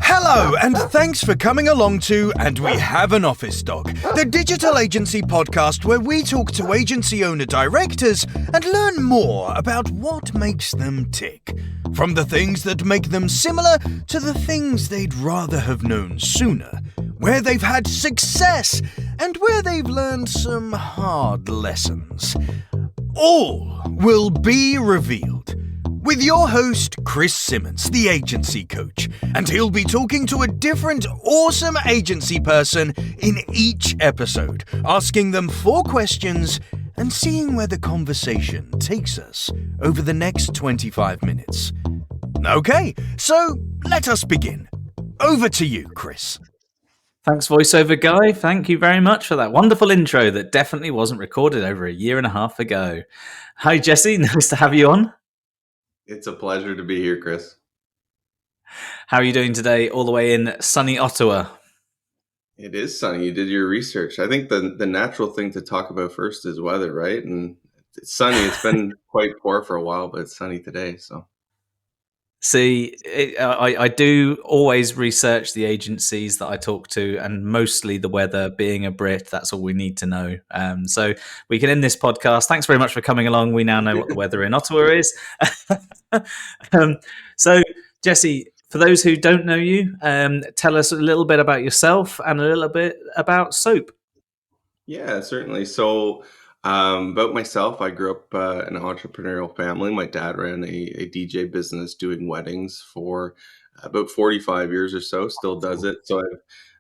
Hello, and thanks for coming along to And We Have an Office Dog, the digital agency podcast where we talk to agency owner-directors and learn more about what makes them tick. From the things that make them similar to the things they'd rather have known sooner, where they've had success and where they've learned some hard lessons. All will be revealed with your host, Chris Simmons, the agency coach, and he'll be talking to a different awesome agency person in each episode, asking them 4 questions and seeing where the conversation takes us over the next 25 minutes. Okay, so let us begin. Over to you, Chris. Thanks, voiceover guy. Thank you very much for that wonderful intro that definitely wasn't recorded over a year and a half ago. Hi, Jesse. Nice to have you on. It's a pleasure to be here, Chris. How are you doing today, all the way in sunny Ottawa? It is sunny. You did your research. I think the natural thing to talk about first is weather, right? And it's sunny. It's been quite poor for a while, but it's sunny today. So, see, I do always research the agencies that I talk to, and mostly the weather. Being a Brit, that's all we need to know. So we can end this podcast. Thanks very much for coming along. We now know what the weather in Ottawa is. So, Jesse, for those who don't know you, tell us a little bit about yourself and a little bit about soap. Yeah, certainly. So, about myself, I grew up in an entrepreneurial family. My dad ran a DJ business doing weddings for about 45 years or so, still does it. So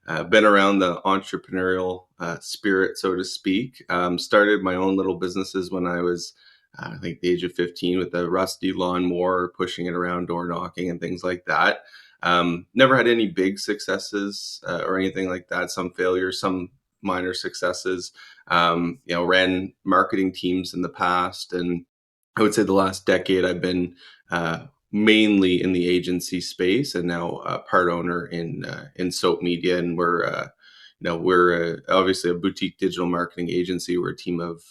I've been around the entrepreneurial spirit, so to speak. Started my own little businesses when I was, I think, the age of 15 with a rusty lawnmower, pushing it around, door knocking and things like that. Never had any big successes or anything like that. Some failures, some minor successes. Ran marketing teams in the past, and I would say the last decade I've been mainly in the agency space, and now part owner in Soap Media. And we're obviously a boutique digital marketing agency. We're a team of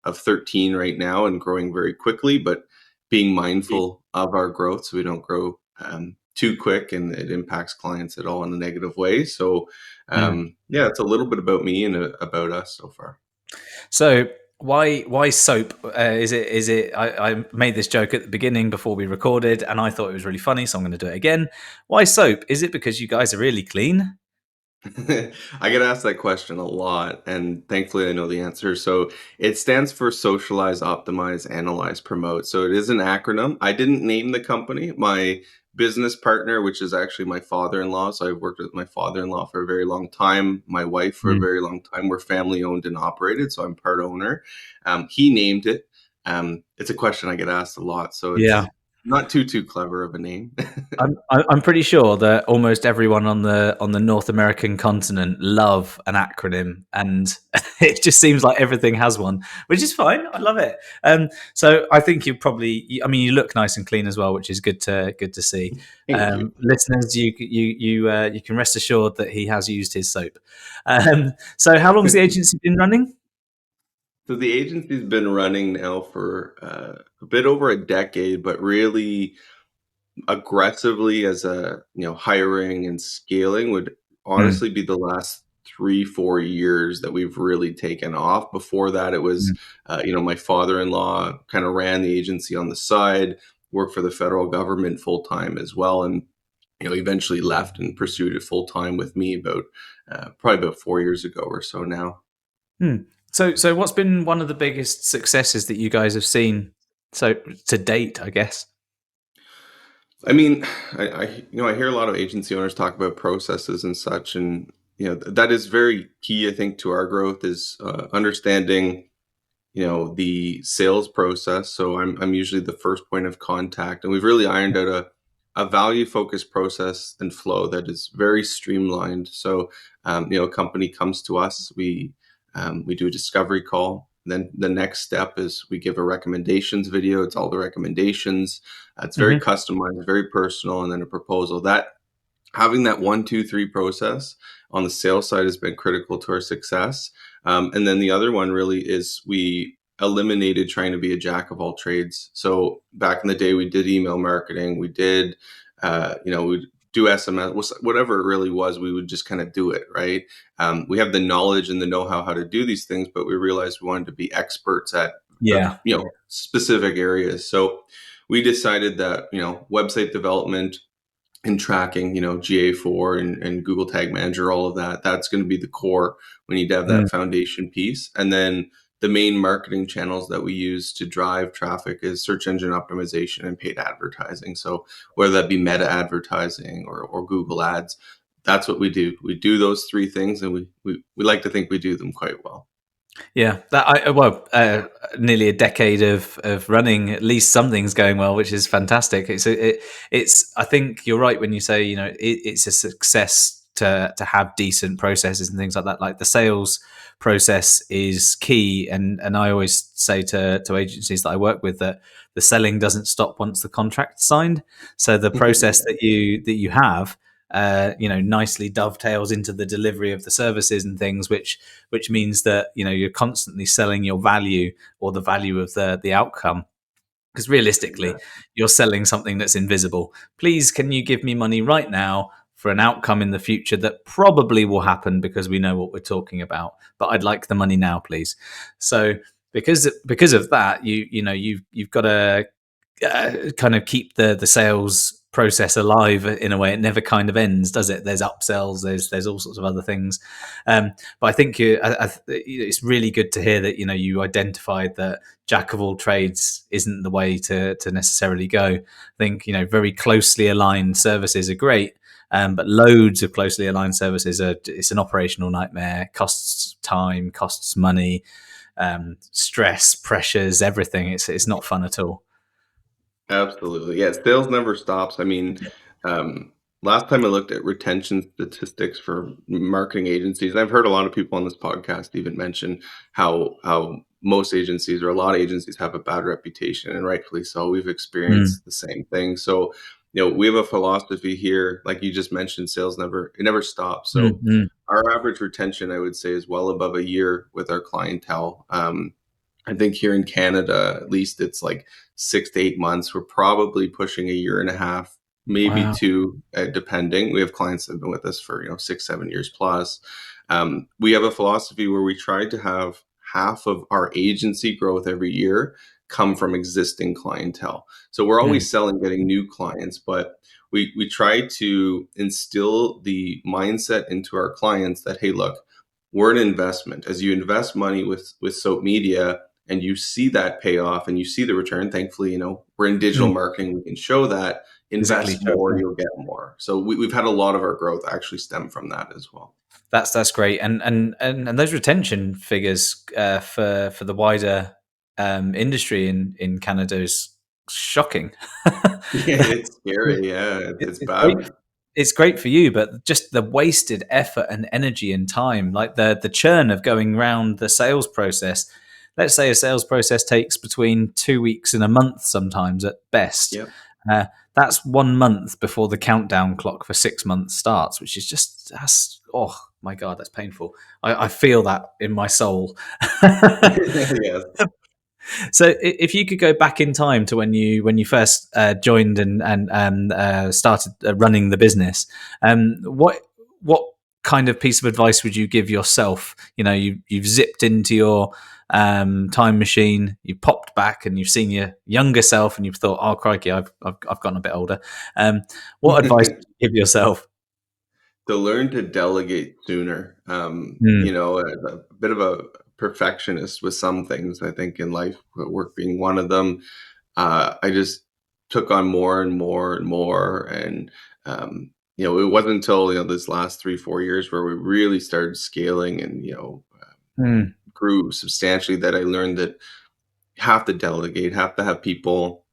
13 right now, and growing very quickly, but being mindful of our growth so we don't grow too quick and it impacts clients at all in a negative way. So it's a little bit about me and about us so far. So why soap? Is it? I made this joke at the beginning before we recorded, and I thought it was really funny, so I'm going to do it again. Why soap? Is it because you guys are really clean? I get asked that question a lot, and thankfully I know the answer. So it stands for Socialize, Optimize, Analyze, Promote. So it is an acronym. I didn't name the company. My business partner, which is actually my father-in-law. So I've worked with my father-in-law for a very long time, my wife for a very long time. We're family owned and operated, so I'm part owner. He named it. It's a question I get asked a lot, so it's not too clever of a name. I'm pretty sure that almost everyone on the North American continent love an acronym, and it just seems like everything has one, which is fine. I love it. So I think you look nice and clean as well, which is good to see. Listeners, you can rest assured that he has used his soap. So how long has the agency been running? So the agency's been running now for a bit over a decade, but really aggressively as hiring and scaling would honestly be the last 3-4 years that we've really taken off. Before that, it was my father-in-law kind of ran the agency on the side, worked for the federal government full-time as well, and eventually left and pursued it full-time with me probably about 4 years ago or so now. So what's been one of the biggest successes that you guys have seen so to date, I guess? I mean, I hear a lot of agency owners talk about processes and such, and that is very key. I think to our growth is understanding the sales process. So I'm usually the first point of contact, and we've really ironed out a value focused process and flow that is very streamlined. So a company comes to us, we do a discovery call. Then the next step is we give a recommendations video. It's all the recommendations. It's very customized, very personal, and then a proposal. That having that 1, 2, 3 process on the sales side has been critical to our success. And then the other one really is we eliminated trying to be a jack of all trades. So back in the day, we did email marketing, we did, we do SMS, whatever it really was, we would just kind of do it, right? We have the knowledge and the know-how how to do these things, but we realized we wanted to be experts at, Yeah. specific areas. So we decided that, website development and tracking, GA4 and Google Tag Manager, all of that, that's going to be the core. We need to have Mm. that foundation piece. And then the main marketing channels that we use to drive traffic is search engine optimization and paid advertising. So whether that be meta advertising or Google ads, that's what we do. We do those three things, and we like to think we do them quite well. Yeah, nearly a decade of running, at least something's going well, which is fantastic. It's. I think you're right when you say it's a success to have decent processes and things like that. Like the sales process is key, and I always say to agencies that I work with that the selling doesn't stop once the contract's signed. So the process that you have. Nicely dovetails into the delivery of the services and things, which means that you're constantly selling your value or the value of the outcome. Because realistically, Exactly. you're selling something that's invisible. Please, can you give me money right now for an outcome in the future that probably will happen because we know what we're talking about? But I'd like the money now, please. So because of that, you've got to kind of keep the sales process alive in a way. It never kind of ends, does it? There's upsells, there's all sorts of other things. But I think it's really good to hear that you identified that jack of all trades isn't the way to necessarily go. I think very closely aligned services are great. But loads of closely aligned services it's an operational nightmare. Costs time, costs money, stress, pressures, everything. It's not fun at all. Absolutely. Yeah, sales never stops. I mean, um, last time I looked at retention statistics for marketing agencies, and I've heard a lot of people on this podcast even mention how most agencies or a lot of agencies have a bad reputation, and rightfully so. We've Mm, experienced the same thing. So, we have a philosophy here, like you just mentioned, sales never stops. mm, So mm. our average retention, I would say, is well above a year with our clientele. I think here in Canada, at least it's like 6 to 8 months. We're probably pushing a year and a half, maybe Wow. two, depending. We have clients that have been with us for 6, 7 years plus. We have a philosophy where we try to have half of our agency growth every year come from existing clientele. So we're Mm, always selling, getting new clients, but we try to instill the mindset into our clients that, hey, look, we're an investment. As you invest money with Soap Media, and you see that payoff and you see the return, thankfully, we're in digital mm. marketing, we can show that. Exactly. Invest more, you'll get more. So we've had a lot of our growth actually stem from that as well. That's great, and those retention figures for the wider industry in Canada is shocking. Yeah, it's scary. Yeah, it's It's great. bad. It's great for you, but just the wasted effort and energy and time, like the churn of going around the sales process. Let's say a sales process takes between 2 weeks and a month, sometimes at best. Yep. Uh, that's 1 month before the countdown clock for 6 months starts, which is that's oh my god, that's painful. I feel that in my soul. Yes. So if you could go back in time to when you first joined and started running the business, what kind of piece of advice would you give yourself? You've zipped into your time machine, you popped back, and you've seen your younger self, and you've thought, "Oh crikey, I've gotten a bit older." What advice would you give yourself? To learn to delegate sooner. Mm, A bit of a perfectionist with some things, I think, in life, work being one of them. I just took on more and more and more. And, it wasn't until, this last 3, 4 years where we really started scaling and, mm, grew substantially, that I learned that you have to delegate, have to have people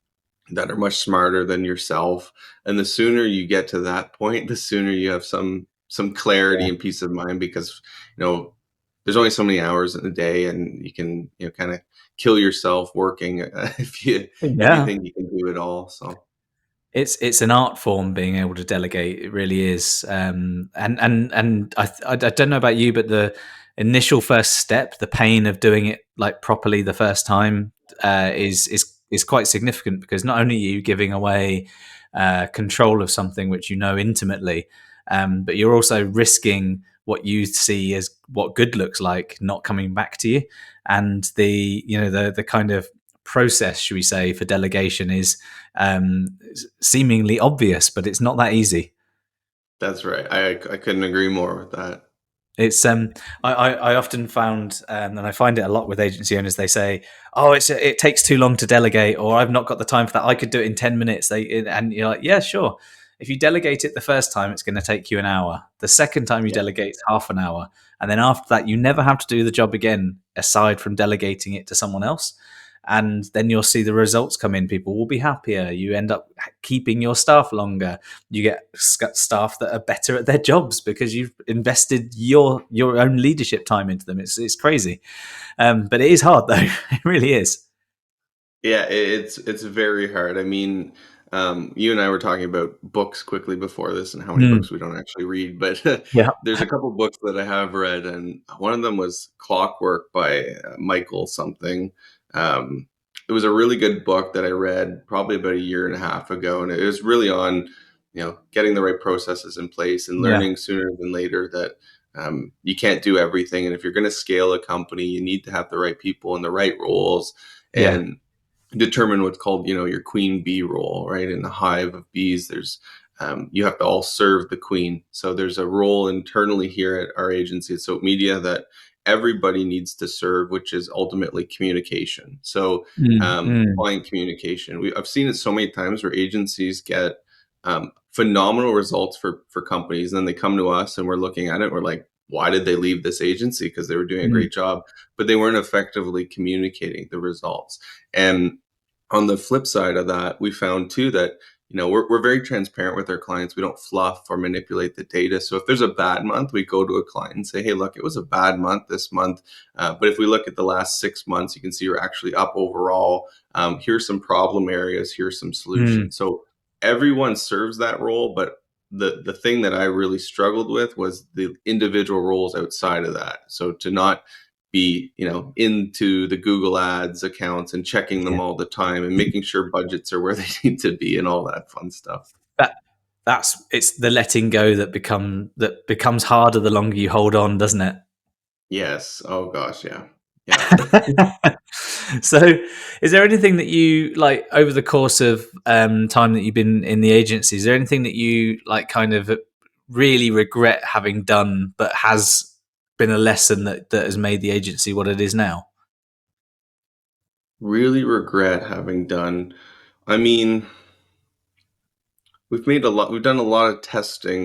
that are much smarter than yourself. And the sooner you get to that point, the sooner you have some clarity and peace of mind, because there's only so many hours in a day, and you can kind of kill yourself working, if you yeah. think you can do it all. So It's an art form being able to delegate. It really is. And I don't know about you, but initial first step, the pain of doing it like properly the first time, is quite significant, because not only are you giving away control of something which you know intimately, but you're also risking what you see as what good looks like not coming back to you. And the kind of process, should we say, for delegation is seemingly obvious, but it's not that easy. That's right. I couldn't agree more with that. It's I often found, and I find it a lot with agency owners. They say, "Oh, it takes too long to delegate," or "I've not got the time for that. I could do it in 10 minutes." And you're like, "Yeah, sure." If you delegate it the first time, it's going to take you an hour. The second time you Yeah. delegate, it's half an hour, and then after that, you never have to do the job again, aside from delegating it to someone else. And then you'll see the results come in. People will be happier. You end up keeping your staff longer. You get staff that are better at their jobs because you've invested your own leadership time into them. It's crazy, but it is hard though. It really is. Yeah, it's very hard. I mean, you and I were talking about books quickly before this and how many Mm, books we don't actually read, but yeah, there's a couple books that I have read, and one of them was Clockwork by Michael something. Um, it was a really good book that I read probably about a year and a half ago, and it was really on, getting the right processes in place and yeah, learning sooner than later that you can't do everything, and if you're going to scale a company, you need to have the right people in the right roles. yeah. And determine what's called, your queen bee role, right? In the hive of bees, there's you have to all serve the queen. So there's a role internally here at our agency at Soap Media that everybody needs to serve, which is ultimately communication. So Mm, mm, client communication. I've seen it so many times where agencies get phenomenal results for companies, and then they come to us and we're looking at it. We're like, why did they leave this agency? Because they were doing a mm, great job, but they weren't effectively communicating the results. And on the flip side of that, we found too that we're very transparent with our clients. We don't fluff or manipulate the data. So if there's a bad month, we go to a client and say, "Hey, look, it was a bad month this month, but if we look at the last 6 months, you can see we're actually up overall. Here's some problem areas. Here's some mm, solutions." So everyone serves that role, but the thing that I really struggled with was the individual roles outside of that. So to not be into the Google Ads accounts and checking them yeah. all the time and making sure budgets are where they need to be and all that fun stuff. That it's the letting go that becomes harder the longer you hold on, doesn't it? Yes. Oh gosh, yeah. Yeah. So, is there anything that you like over the course of time that you've been in the agency? Is there anything that you like kind of really regret having done, but has been a lesson that has made the agency what it is now? Really regret having done. I mean, we've done a lot of testing,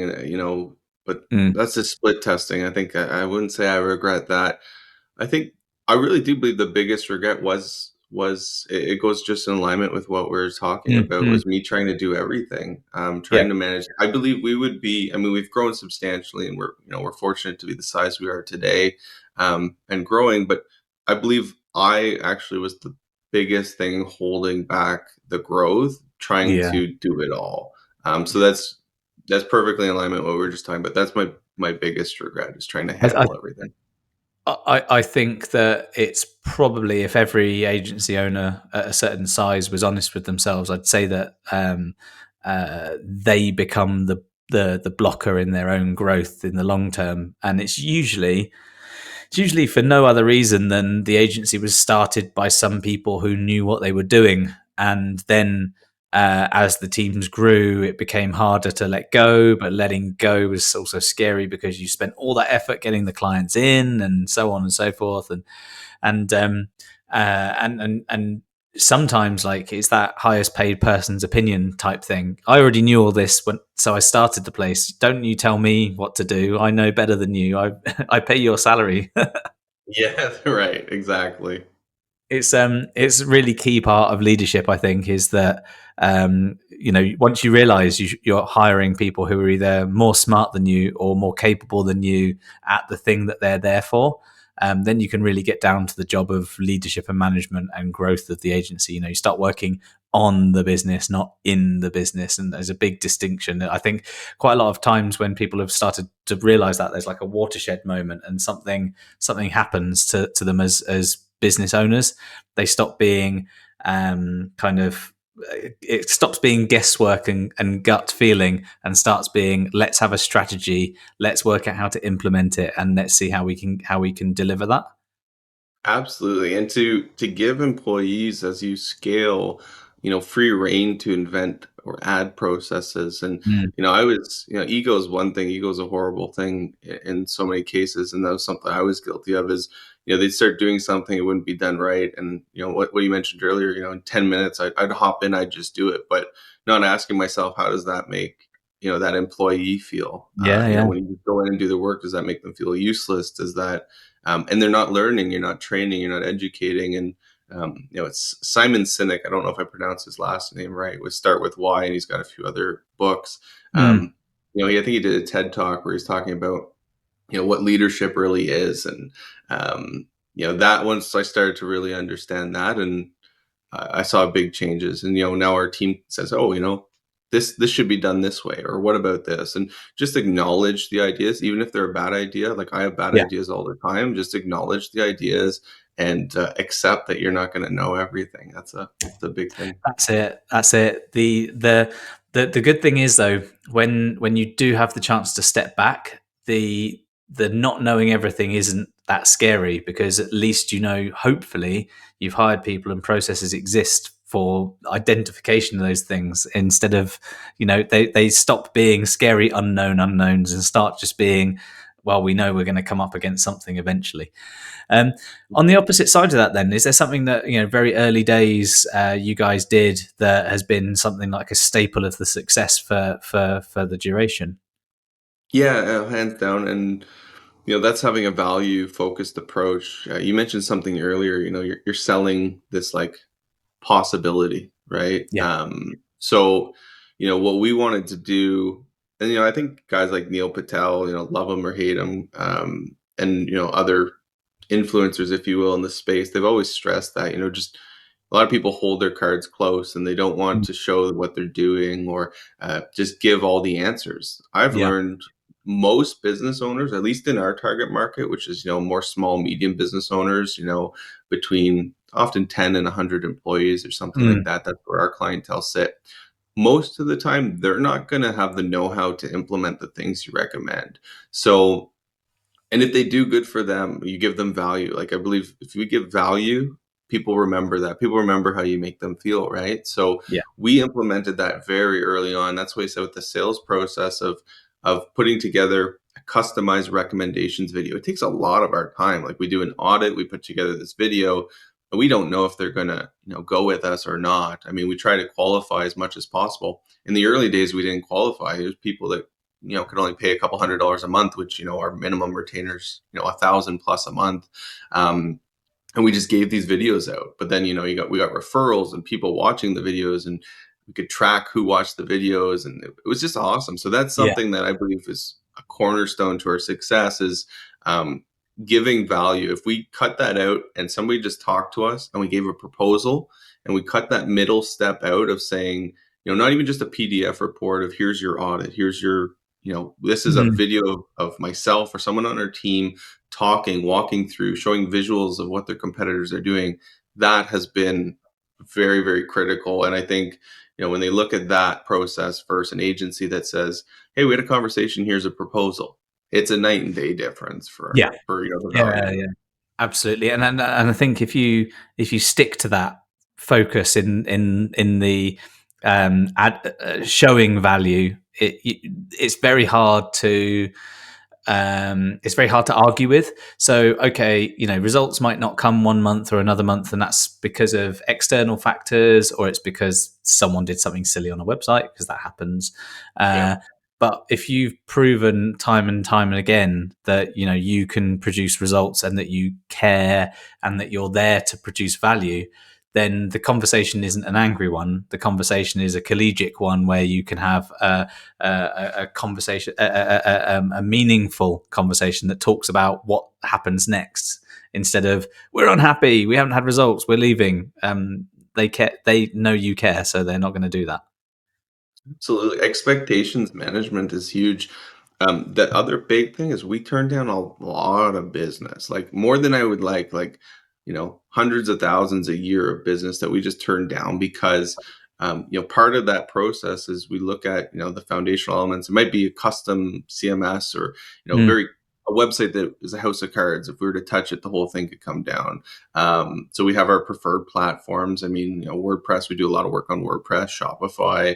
but Mm, that's just split testing. I think I wouldn't say I regret that. I think I really do believe the biggest regret was it goes just in alignment with what we are talking mm, about, mm. was me trying to do everything, Yeah. trying to manage. I believe we would be. I mean, we've grown substantially, and we're fortunate to be the size we are today, and growing. But I believe I actually was the biggest thing holding back the growth, trying Yeah. to do it all. So that's perfectly in alignment with what we were just talking about. That's my biggest regret, is trying to I, handle everything. I think that it's probably, if every agency owner at a certain size was honest with themselves, I'd say that they become the blocker in their own growth in the long term, and it's usually for no other reason than the agency was started by some people who knew what they were doing. And then as the teams grew, it became harder to let go, but letting go was also scary because you spent all that effort getting the clients in and so on and so forth. And sometimes like it's that highest paid person's opinion type thing. I already knew all this so I started the place. Don't you tell me what to do. I know better than you. I pay your salary. Yeah, right, exactly. It's a really key part of leadership, I think, is that once you realize you're hiring people who are either more smart than you or more capable than you at the thing that they're there for, then you can really get down to the job of leadership and management and growth of the agency. You start working on the business, not in the business. And there's a big distinction. I think quite a lot of times when people have started to realize that, there's like a watershed moment and something happens to them as business owners. They stop being it stops being guesswork and gut feeling, and starts being, let's have a strategy, let's work out how to implement it, and let's see how we can deliver that. Absolutely. And to give employees, as you scale, free reign to invent or add processes. And, Mm. I was, ego is one thing. Ego is a horrible thing in so many cases. And that was something I was guilty of is, they'd start doing something, it wouldn't be done right. And, what you mentioned earlier, in 10 minutes, I'd hop in, I'd just do it. But not asking myself, how does that make, that employee feel? Yeah, yeah. When you go in and do the work, does that make them feel useless? Does that, and they're not learning, you're not training, you're not educating. And it's Simon Sinek, I don't know if I pronounced his last name right, with Start With Why, and he's got a few other books. Mm. I think he did a TED talk where he's talking about what leadership really is. And that once I started to really understand that, and I saw big changes. And now our team says, oh, this should be done this way, or what about this? And just acknowledge the ideas, even if they're a bad idea. Like, I have bad Yeah. ideas all the time. Just acknowledge the ideas and accept that you're not going to know everything. That's the big thing. That's it. The good thing is, though, when you do have the chance to step back, the not knowing everything isn't that scary, because at least hopefully you've hired people and processes exist for identification of those things, instead of they stop being scary unknowns and start just being, well, we know we're going to come up against something eventually. On the opposite side of that, then, is there something that very early days you guys did that has been something like a staple of the success for the duration? Yeah, hands down. And that's having a value focused approach. You mentioned something earlier. You're selling this like possibility, right? Yeah. So, what we wanted to do, and I think guys like Neil Patel, love him or hate him, and other influencers, if you will, in the space, they've always stressed that, just a lot of people hold their cards close and they don't want Mm. to show what they're doing, or just give all the answers. I've Yeah. learned most business owners, at least in our target market, which is, more small, medium business owners, between often 10 and 100 employees or something like Mm. that. That's where our clientele sit. Most of the time, they're not going to have the know-how to implement the things you recommend. So, and if they do, good for them. You give them value. Like, I believe if we give value, people remember that. People remember how you make them feel, right? So Yeah. we implemented that very early on. That's why I said with the sales process of putting together a customized recommendations video. It takes a lot of our time. Like, we do an audit, we put together this video, and we don't know if they're gonna, go with us or not. I mean, we try to qualify as much as possible. In the early days, we didn't qualify. There's people that could only pay a couple $100 a month, which our minimum retainers, 1,000 plus a month. And we just gave these videos out. But then we got referrals and people watching the videos, and we could track who watched the videos, and it was just awesome. So that's Yeah. something that I believe is a cornerstone to our success, is um, giving value. If we cut that out and somebody just talked to us and we gave a proposal, and we cut that middle step out of saying, not even just a PDF report of here's your audit, here's your, this is a Mm. video of myself or someone on our team talking, walking through, showing visuals of what their competitors are doing. That has been very, very critical. And I think, when they look at that process versus an agency that says, hey, we had a conversation, here's a proposal, it's a night and day difference for, Yeah. the Yeah. value. Yeah. Absolutely. And I think if you stick to that focus in the showing value, it's very hard to argue with. So, okay, results might not come one month or another month, and that's because of external factors, or it's because someone did something silly on a website, because that happens. Yeah. But if you've proven time and time and again that you can produce results, and that you care, and that you're there to produce value, then the conversation isn't an angry one. The conversation is a collegiate one, where you can have a conversation, a meaningful conversation that talks about what happens next. instead of we're unhappy, we haven't had results, we're leaving. They care, they know you care, so they're not going to do that. Absolutely. Expectations management is huge. The other big thing is we turn down a lot of business, like more than I would like, hundreds of thousands a year of business that we just turn down because, part of that process is we look at, the foundational elements. It might be a custom CMS or, Mm, very a website that is a house of cards. If we were to touch it, the whole thing could come down. So we have our preferred platforms. I mean, WordPress, we do a lot of work on WordPress, Shopify.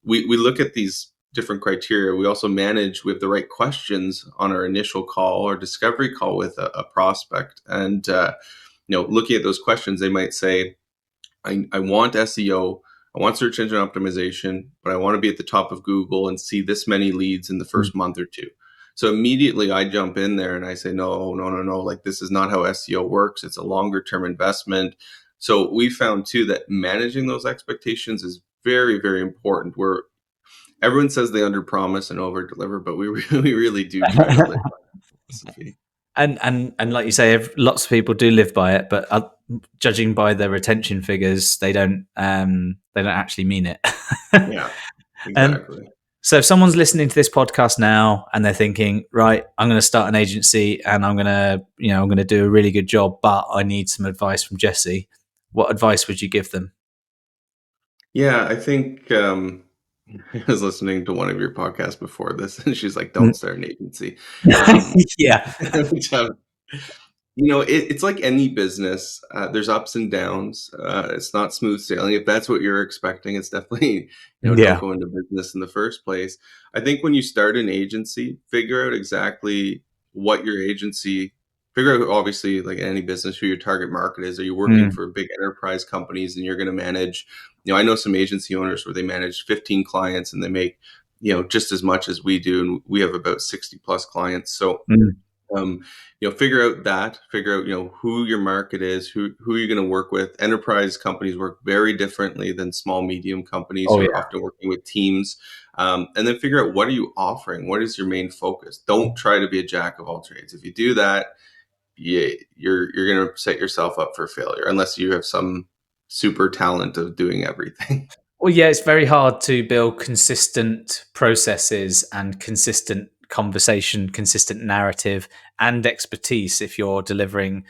We look at these different criteria. We also we have the right questions on our initial call or discovery call with a prospect. And, looking at those questions, they might say, I want SEO, I want search engine optimization, but I want to be at the top of Google and see this many leads in the mm. first month or two. So immediately I jump in there and I say, no, no, no, no, like this is not how SEO works. It's a longer term investment. So we found too that managing those expectations is very, very important. Where everyone says they under promise and over deliver, but we really do try to live by that philosophy. And like you say, lots of people do live by it, but judging by the retention figures, they don't actually mean it. Yeah, And exactly. so if someone's listening to this podcast now and they're thinking, right, I'm going to start an agency and I'm going to do a really good job, but I need some advice from Jesse. What advice would you give them? Yeah, I think I was listening to one of your podcasts before this, and she's like, Mm. "Don't start an agency." Um, Yeah. which, it's like any business. There's ups and downs. It's not smooth sailing. If that's what you're expecting, it's definitely, don't Yeah. go into business in the first place. I think when you start an agency, figure out exactly what your agency, figure out obviously like any business who your target market is. Are you working Mm. for big enterprise companies and you're going to manage, I know some agency owners where they manage 15 clients and they make, just as much as we do. And we have about 60 plus clients. So, Mm. um, figure out, who your market is, who you're going to work with. Enterprise companies work very differently than small, medium companies Oh who yeah. are often working with teams. And then figure out what are you offering? What is your main focus? Don't try to be a jack of all trades. If you do that, you're going to set yourself up for failure unless you have some super talent of doing everything. Well, yeah, it's very hard to build consistent processes and consistent conversation, consistent narrative, and expertise if you're delivering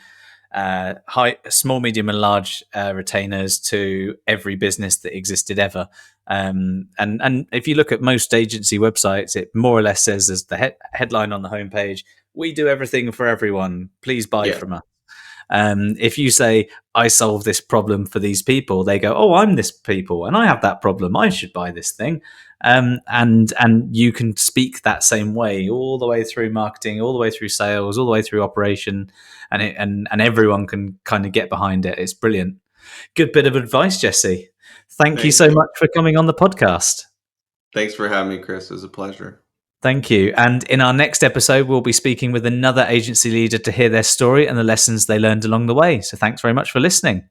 small, medium, and large retainers to every business that existed ever. And if you look at most agency websites, it more or less says as the headline on the homepage, "We do everything for everyone. Please buy Yeah. from us." If you say, "I solve this problem for these people," they go, "Oh, I'm this people and I have that problem. I should buy this thing." And you can speak that same way all the way through marketing, all the way through sales, all the way through operation, and everyone can kind of get behind it. It's brilliant. Good bit of advice, Jesse. Thank you Thank so you. much for coming on the podcast. Thanks for having me, Chris. It was a pleasure. Thank you. And in our next episode, we'll be speaking with another agency leader to hear their story and the lessons they learned along the way. So thanks very much for listening.